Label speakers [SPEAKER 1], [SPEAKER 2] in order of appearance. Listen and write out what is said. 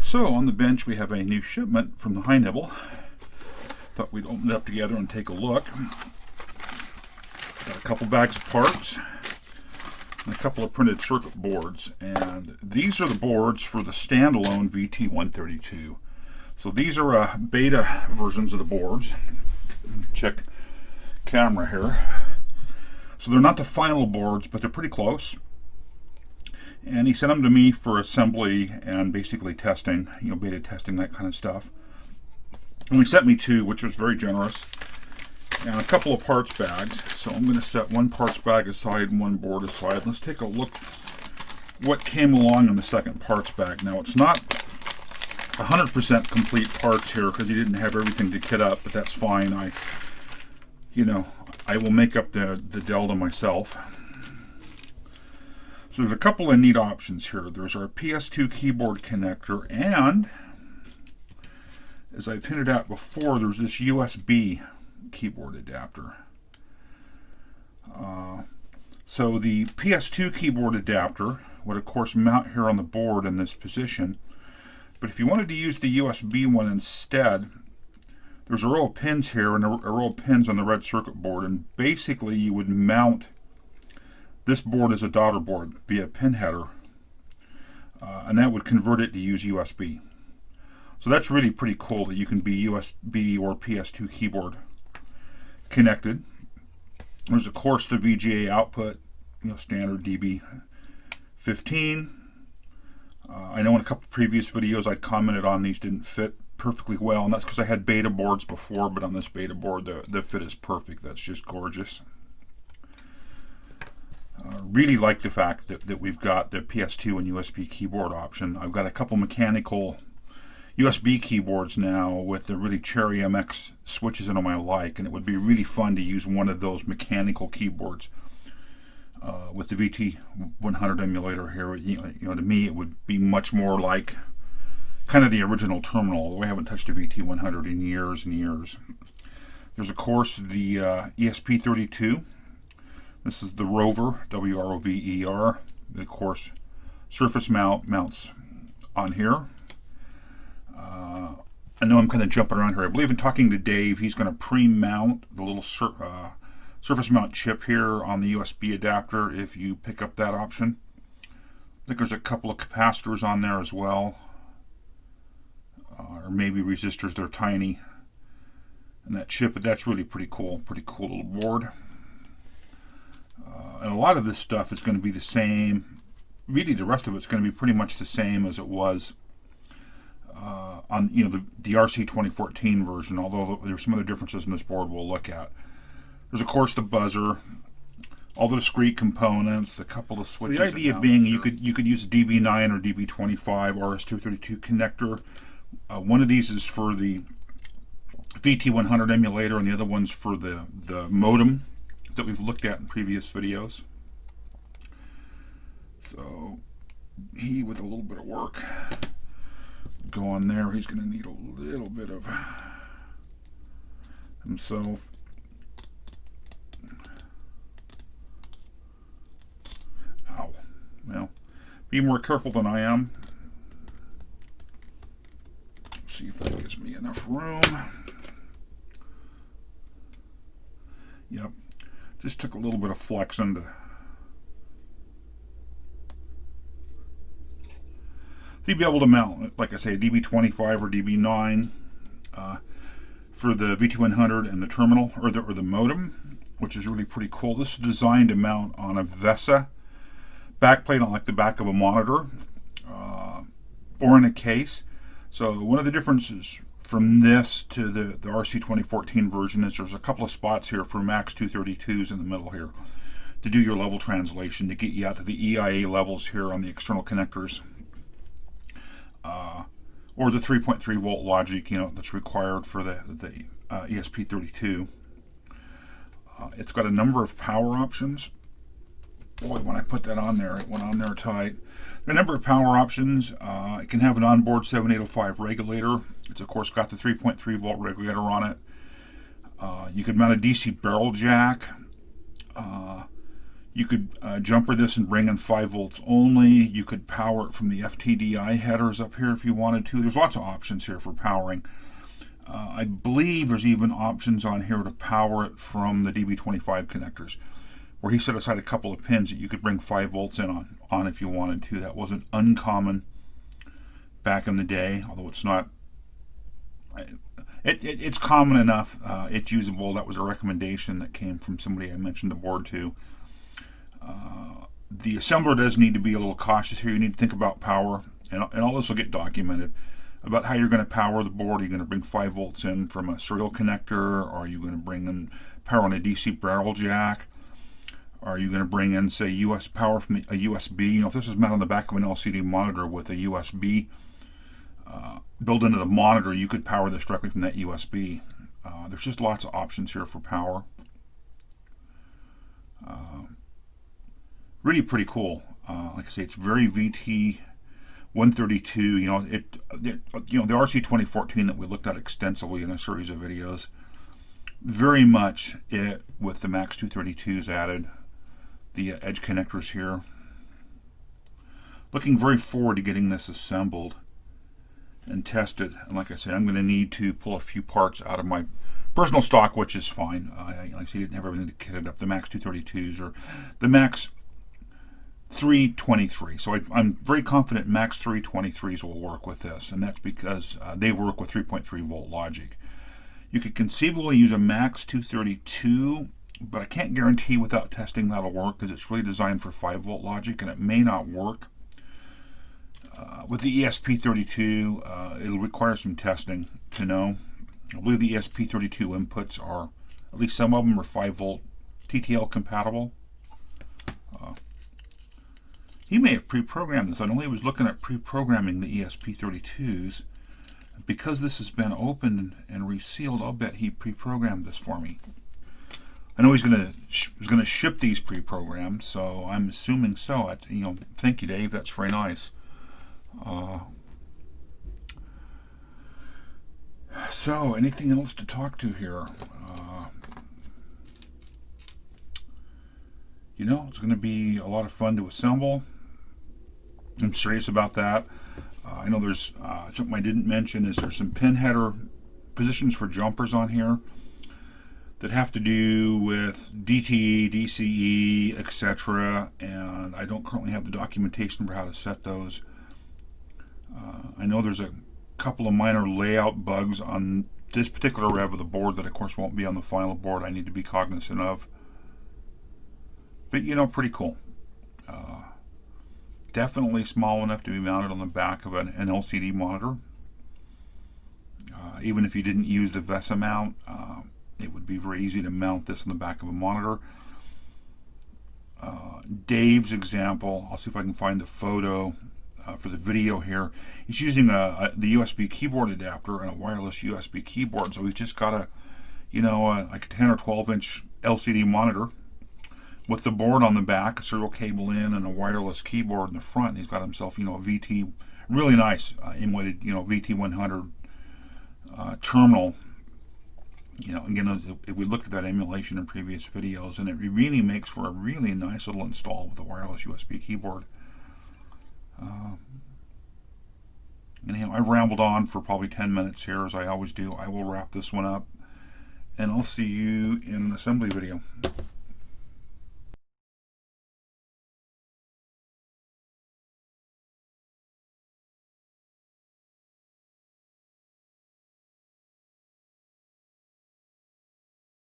[SPEAKER 1] So on the bench we have a new shipment from the High Nibble. Thought we'd open it up together and take a look. Got a couple bags of parts and a couple of printed circuit boards, and these are the boards for the Standalone VT132. So these are beta versions of the boards. Check camera here. So they're not the final boards, but they're pretty close. And he sent them to me for assembly and basically testing, beta testing, that kind of stuff. And he sent me two, which was very generous, and a couple of parts bags. So I'm going to set one parts bag aside and one board aside. Let's take a look what came along in the second parts bag. Now, it's not 100% complete parts here because he didn't have everything to kit up, but that's fine. I will make up the delta myself. So there's a couple of neat options here. There's our PS2 keyboard connector, and as I've hinted at before, there's this USB keyboard adapter. So the PS2 keyboard adapter would of course mount here on the board in this position, but if you wanted to use the USB one instead, there's a row of pins here and a row of pins on the red circuit board, and basically you would mount this board as a daughter board via pin header, and that would convert it to use USB. So that's really pretty cool that you can be USB or PS2 keyboard connected. There's of course the VGA output, standard DB15. I know in a couple of previous videos I commented on these didn't fit perfectly well, and that's because I had beta boards before, but on this beta board the fit is perfect. That's just gorgeous. Really like the fact that we've got the PS2 and USB keyboard option. I've got a couple mechanical USB keyboards now with the really Cherry MX switches in them I like, and it would be really fun to use one of those mechanical keyboards with the VT100 emulator here. To me it would be much more like kind of the original terminal, although I haven't touched a VT100 in years and years. There's of course the ESP32. This is the Rover, W-R-O-V-E-R. Of course, surface mounts on here. I know I'm kind of jumping around here. I believe in talking to Dave, he's going to pre-mount the little surface mount chip here on the USB adapter if you pick up that option. I think there's a couple of capacitors on there as well, or maybe resistors. They're tiny in that chip, but that's really pretty cool. Pretty cool little board. And a lot of this stuff is going to be the same. Really, the rest of it's going to be pretty much the same as it was on the RC 2014 version, although there's some other differences in this board we'll look at. There's of course the buzzer, all the discrete components, a couple of switches. So the idea being you could use a DB9 or DB25 RS232 connector. One of these is for the VT100 emulator, and the other one's for the modem that we've looked at in previous videos. So he, with a little bit of work, go on there. He's going to need a little bit of himself. Ow. Well, be more careful than I am. See if that gives me enough room. Yep. Just took a little bit of flexing to. You'd be able to mount, like I say, a DB25 or DB9 for the VT100 and the terminal, or the modem, which is really pretty cool. This is designed to mount on a VESA backplate on like the back of a monitor, or in a case. So one of the differences from this to the RC 2014 version is there's a couple of spots here for Max 232s in the middle here to do your level translation, to get you out to the EIA levels here on the external connectors, or the 3.3 volt logic that's required for the ESP32. It's got a number of power options. Boy, when I put that on there, it went on there tight. A number of power options. It can have an onboard 7805 regulator. It's of course got the 3.3 volt regulator on it. You could mount a DC barrel jack. You could jumper this and bring in 5 volts only. You could power it from the FTDI headers up here if you wanted to. There's lots of options here for powering. I believe there's even options on here to power it from the DB25 connectors, where he set aside a couple of pins that you could bring 5 volts in on if you wanted to. That wasn't uncommon back in the day, although it's not. It's common enough. It's usable. That was a recommendation that came from somebody I mentioned the board to. The assembler does need to be a little cautious here. You need to think about power, and all this will get documented, about how you're going to power the board. Are you going to bring 5 volts in from a serial connector? Are you going to bring in power on a DC barrel jack? Are you going to bring in, say, US power from a USB? You know, if this is mounted on the back of an LCD monitor with a USB built into the monitor, you could power this directly from that USB. There's just lots of options here for power. Really pretty cool. Like I say, it's very VT132. You know, the RC 2014 that we looked at extensively in a series of videos. Very much it with the Max 232s added. The edge connectors here. Looking very forward to getting this assembled and tested. And like I said, I'm going to need to pull a few parts out of my personal stock, which is fine. Like I said, didn't have everything kitted up. The Max 232s or the Max 323. So I'm very confident Max 323s will work with this, and that's because they work with 3.3 volt logic. You could conceivably use a Max 232, but I can't guarantee without testing that'll work, because it's really designed for 5 volt logic, and it may not work. With the ESP32, it'll require some testing to know. I believe the ESP32 inputs are, at least some of them are 5 volt TTL compatible. He may have pre-programmed this. I know he was looking at pre-programming the ESP32s. Because this has been opened and resealed, I'll bet he pre-programmed this for me. I know he's going to ship these pre-programmed, so I'm assuming so. You know, thank you, Dave. That's very nice. So, anything else to talk to here? You know, it's going to be a lot of fun to assemble. I'm serious about that. I know there's something I didn't mention is there's some pin header positions for jumpers on here that have to do with DTE, DCE, etc. And I don't currently have the documentation for how to set those. I know there's a couple of minor layout bugs on this particular rev of the board that of course won't be on the final board. I need to be cognizant of. But you know, pretty cool. Definitely small enough to be mounted on the back of an LCD monitor. Even if you didn't use the VESA mount, it would be very easy to mount this on the back of a monitor. Dave's example, I'll see if I can find the photo for the video here. He's using the USB keyboard adapter and a wireless USB keyboard, so he's just got a, you know, like a 10 or 12 inch LCD monitor with the board on the back, a serial cable in, and a wireless keyboard in the front. And he's got himself, you know, a VT, really nice emulated, you know, VT100 terminal. You know, again, we looked at that emulation in previous videos, and it really makes for a really nice little install with a wireless USB keyboard. Anyhow, I've rambled on for probably 10 minutes here, as I always do. I will wrap this one up, and I'll see you in an assembly video.